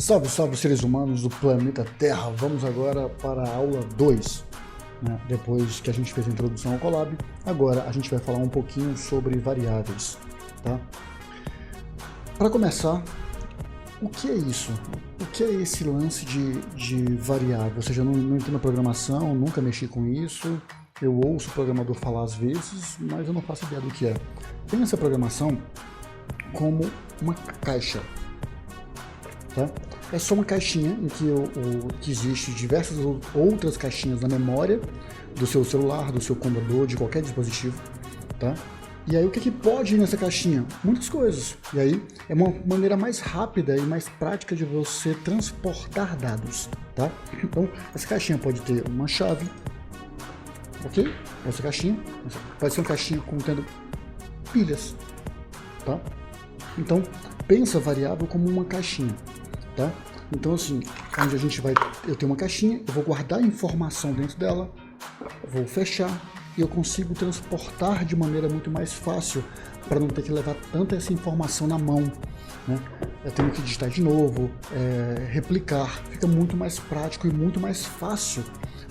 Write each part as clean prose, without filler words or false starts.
Salve, salve seres humanos do planeta Terra! Vamos agora para a aula 2, né? Depois que a gente fez a introdução ao Colab, agora a gente vai falar um pouquinho sobre variáveis, tá? Para começar, o que é isso? O que é esse lance de variável? Ou seja, eu não entendo programação, nunca mexi com isso, eu ouço o programador falar às vezes, mas eu não faço ideia do que é. Tem essa programação como uma caixa. Tá? É só uma caixinha em que existe diversas outras caixinhas na memória do seu celular, do seu computador, de qualquer dispositivo, tá? E aí o que pode ir nessa caixinha? Muitas coisas. E aí é uma maneira mais rápida e mais prática de você transportar dados, tá? Então essa caixinha pode ter uma chave, ok? Essa caixinha pode ser uma caixinha contendo pilhas, tá? Então pensa a variável como uma caixinha. Tá? Então assim, onde a gente vai, eu tenho uma caixinha, eu vou guardar informação dentro dela, vou fechar e eu consigo transportar de maneira muito mais fácil para não ter que levar tanta essa informação na mão, né? Eu tenho que digitar de novo, replicar, fica muito mais prático e muito mais fácil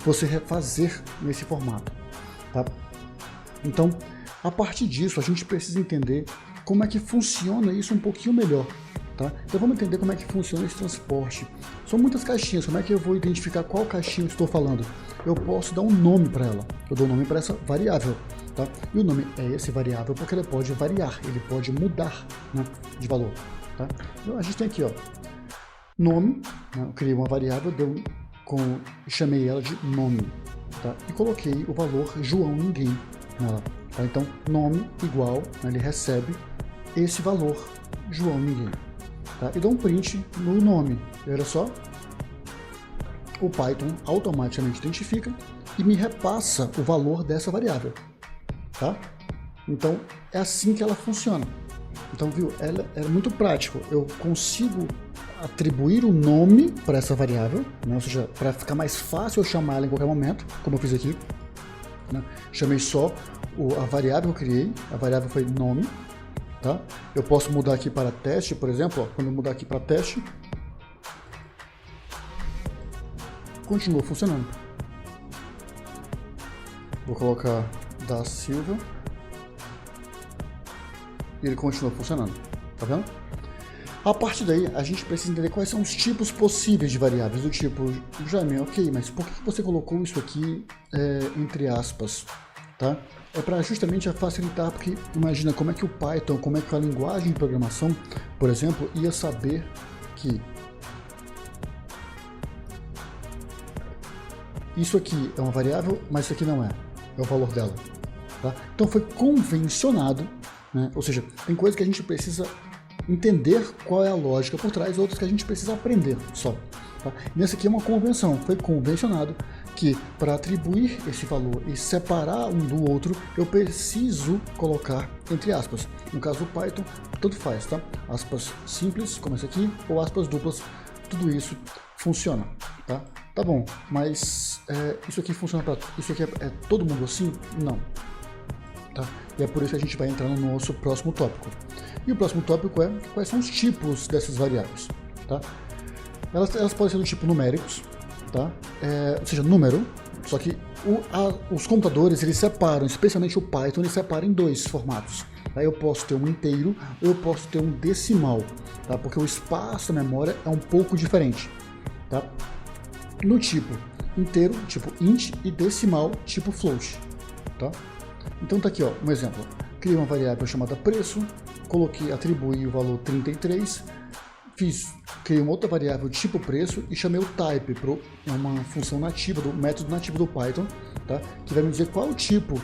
você refazer nesse formato, tá? Então, a partir disso, a gente precisa entender como é que funciona isso um pouquinho melhor. Tá? Então vamos entender como é que funciona esse transporte. São muitas caixinhas, como é que eu vou identificar qual caixinha eu estou falando? Eu posso dar um nome para ela, eu dou um nome para essa variável. Tá? E o nome é esse variável porque ele pode variar, ele pode mudar, né, de valor. Tá? Então a gente tem aqui, ó, nome, né, eu criei uma variável, chamei ela de nome, tá? E coloquei o valor João Ninguém nela. Tá? Então nome igual, né, ele recebe esse valor João Ninguém. Tá? E dou um print no nome. E olha só, o Python automaticamente identifica e me repassa o valor dessa variável. Tá? Então é assim que ela funciona. Então, viu? Ela é muito prático. Eu consigo atribuir o nome para essa variável, né? Ou seja, para ficar mais fácil eu chamar ela em qualquer momento, como eu fiz aqui, né? Chamei só a variável que eu criei, a variável foi nome. Tá? Eu posso mudar aqui para teste, por exemplo, ó, quando eu mudar aqui para teste, continua funcionando. Vou colocar da Silva e ele continua funcionando, tá vendo? A partir daí, a gente precisa entender quais são os tipos possíveis de variáveis, do tipo, Jaime, ok, mas por que você colocou isso aqui entre aspas, tá? É para justamente facilitar, porque imagina como é que o Python, como é que a linguagem de programação, por exemplo, ia saber que isso aqui é uma variável, mas isso aqui não é o valor dela. Tá? Então foi convencionado, né? Ou seja, tem coisas que a gente precisa entender qual é a lógica por trás, outras que a gente precisa aprender só. Tá? Nesse aqui é uma convenção, foi convencionado que para atribuir esse valor e separar um do outro, eu preciso colocar entre aspas. No caso do Python, tanto faz, tá? Aspas simples, como esse aqui, ou aspas duplas, tudo isso funciona, tá? Tá bom, mas isso aqui funciona para... Isso aqui é todo mundo assim? Não. Tá? E é por isso que a gente vai entrar no nosso próximo tópico. E o próximo tópico é quais são os tipos dessas variáveis, tá? Elas podem ser do tipo numéricos, tá? Ou seja, número, só que os computadores eles separam, especialmente o Python, ele separa em dois formatos. Tá? Eu posso ter um inteiro, ou eu posso ter um decimal, tá? Porque o espaço da memória é um pouco diferente. Tá? No tipo inteiro, tipo int, e decimal, tipo float. Tá? Então tá aqui, ó, um exemplo. Criei uma variável chamada preço, atribuí o valor 33, criei uma outra variável tipo preço e chamei o type, é uma função nativa, do método nativo do Python, tá? Que vai me dizer qual é o tipo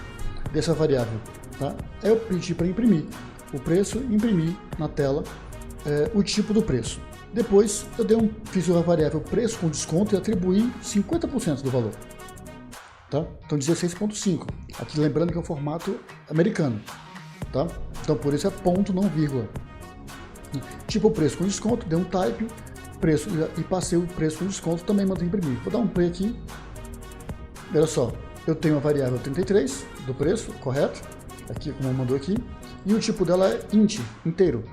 dessa variável. Tá? Eu pedi para imprimir o preço, imprimi na tela o tipo do preço. Depois eu fiz uma variável preço com desconto e atribuí 50% do valor. Tá? Então 16.5. Aqui lembrando que é um formato americano. Tá? Então por isso é ponto, não vírgula. Tipo preço com desconto, dei um type, preço e passei o preço com desconto, também mandei imprimir. Vou dar um play aqui. Olha só, eu tenho a variável 33 do preço, correto? Aqui como mandou aqui. E o tipo dela é int, inteiro.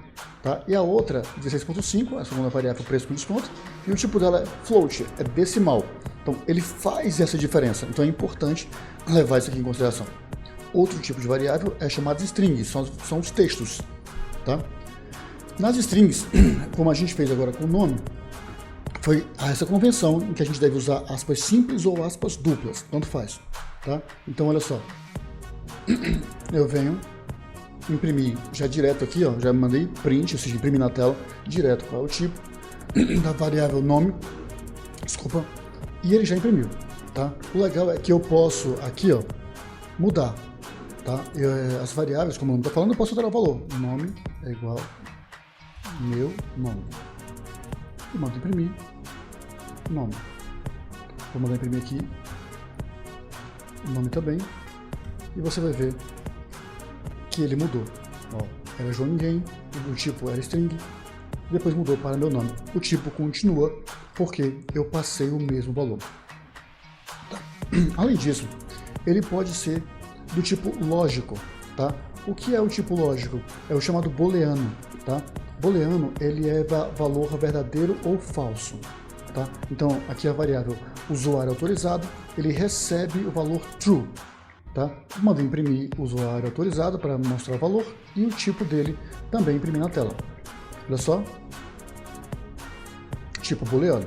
tá? E a outra, 16.5, a segunda variável, preço com desconto, e o tipo dela é float, é decimal. Então, ele faz essa diferença, então é importante levar isso aqui em consideração. Outro tipo de variável é chamado de string, são os textos, tá? Nas strings, como a gente fez agora com o nome, foi essa convenção em que a gente deve usar aspas simples ou aspas duplas, tanto faz, tá? Então, olha só, eu venho imprimir já direto aqui, ó, já mandei print, ou seja, imprimir na tela, direto qual é o tipo da variável nome, desculpa, e ele já imprimiu, tá? O legal é que eu posso aqui, ó, mudar, tá? As variáveis, como o nome está falando, eu posso alterar o valor. Nome é igual meu nome. E mando imprimir nome. Vou mandar imprimir aqui o nome também. E você vai ver que ele mudou. Ó, era João Ninguém, o tipo era string, depois mudou para meu nome. O tipo continua porque eu passei o mesmo valor. Tá. Além disso, ele pode ser do tipo lógico, tá? O que é o tipo lógico? É o chamado booleano, tá? Booleano, ele é valor verdadeiro ou falso, tá? Então, aqui a variável usuário autorizado, ele recebe o valor true, tá? Manda imprimir usuário autorizado para mostrar o valor e o tipo dele também imprimir na tela. Olha só, tipo booleano,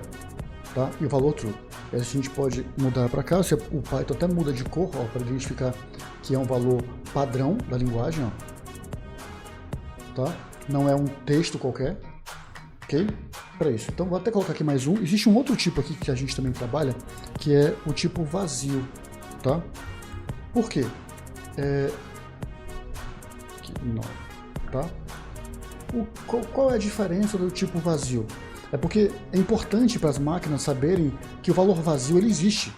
tá? E o valor true. A gente pode mudar para cá, o Python até muda de cor, para identificar que é um valor padrão da linguagem, ó, tá? Não é um texto qualquer, ok? Para isso. Então vou até colocar aqui mais um. Existe um outro tipo aqui que a gente também trabalha, que é o tipo vazio, tá? Por quê? Aqui, não, tá? Qual é a diferença do tipo vazio? É porque é importante para as máquinas saberem que o valor vazio ele existe.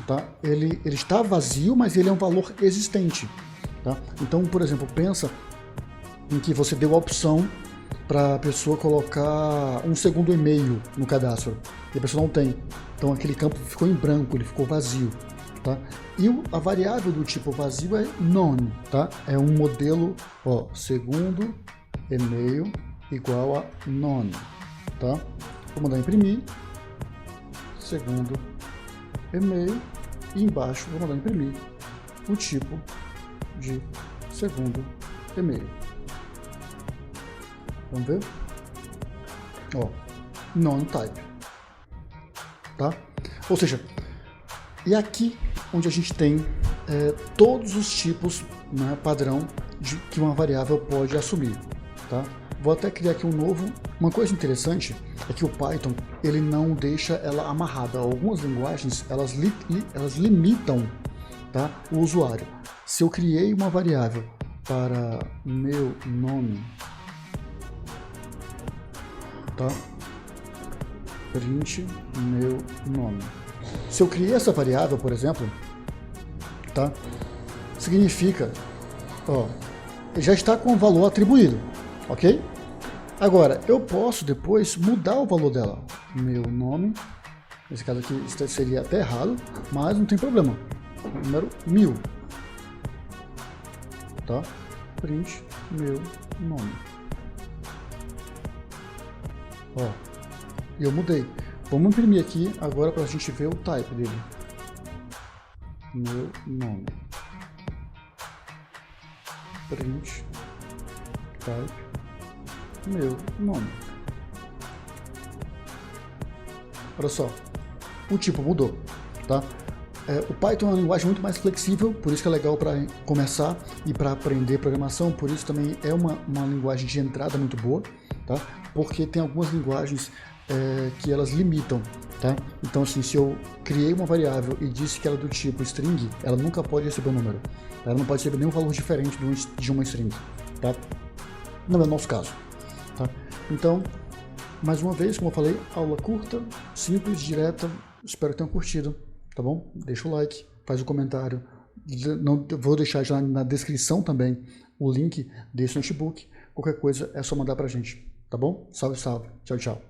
Tá? Ele está vazio, mas ele é um valor existente. Tá? Então, por exemplo, pensa em que você deu a opção para a pessoa colocar um segundo e-mail no cadastro e a pessoa não tem. Então aquele campo ficou em branco, ele ficou vazio. Tá? E a variável do tipo vazio é none. Tá? É um modelo, ó, segundo e-mail igual a none. Tá? Vou mandar imprimir, segundo e-mail, e embaixo vou mandar imprimir o tipo de segundo e-mail. Vamos ver? Ó, non-type. Tá? Ou seja, e aqui onde a gente tem todos os tipos, né, padrão que uma variável pode assumir. Tá? Vou até criar aqui um novo. Uma coisa interessante é que o Python ele não deixa ela amarrada. Algumas linguagens elas limitam, tá, o usuário. Se eu criei uma variável para meu nome, tá, print meu nome. Se eu criei essa variável, por exemplo, tá, significa, ó, já está com o valor atribuído. Ok? Agora, eu posso depois mudar o valor dela. Meu nome, nesse caso aqui seria até errado, mas não tem problema. Número 1000. Tá? Print meu nome. Ó, eu mudei. Vamos imprimir aqui agora para a gente ver o type dele. Meu nome. Print type meu nome. Olha só, o tipo mudou, tá? O Python é uma linguagem muito mais flexível, por isso que é legal para começar e para aprender programação, por isso também é uma linguagem de entrada muito boa, tá? Porque tem algumas linguagens que elas limitam, tá? Então assim, se eu criei uma variável e disse que ela é do tipo string, ela nunca pode receber um número, ela não pode receber nenhum valor diferente de uma string, tá? Não é o nosso caso. Tá? Então, mais uma vez, como eu falei, aula curta, simples, direta, espero que tenham curtido, tá bom? Deixa o like, faz o comentário, não, vou deixar já na descrição também o link desse notebook, qualquer coisa é só mandar pra gente, tá bom? Salve, salve, tchau, tchau.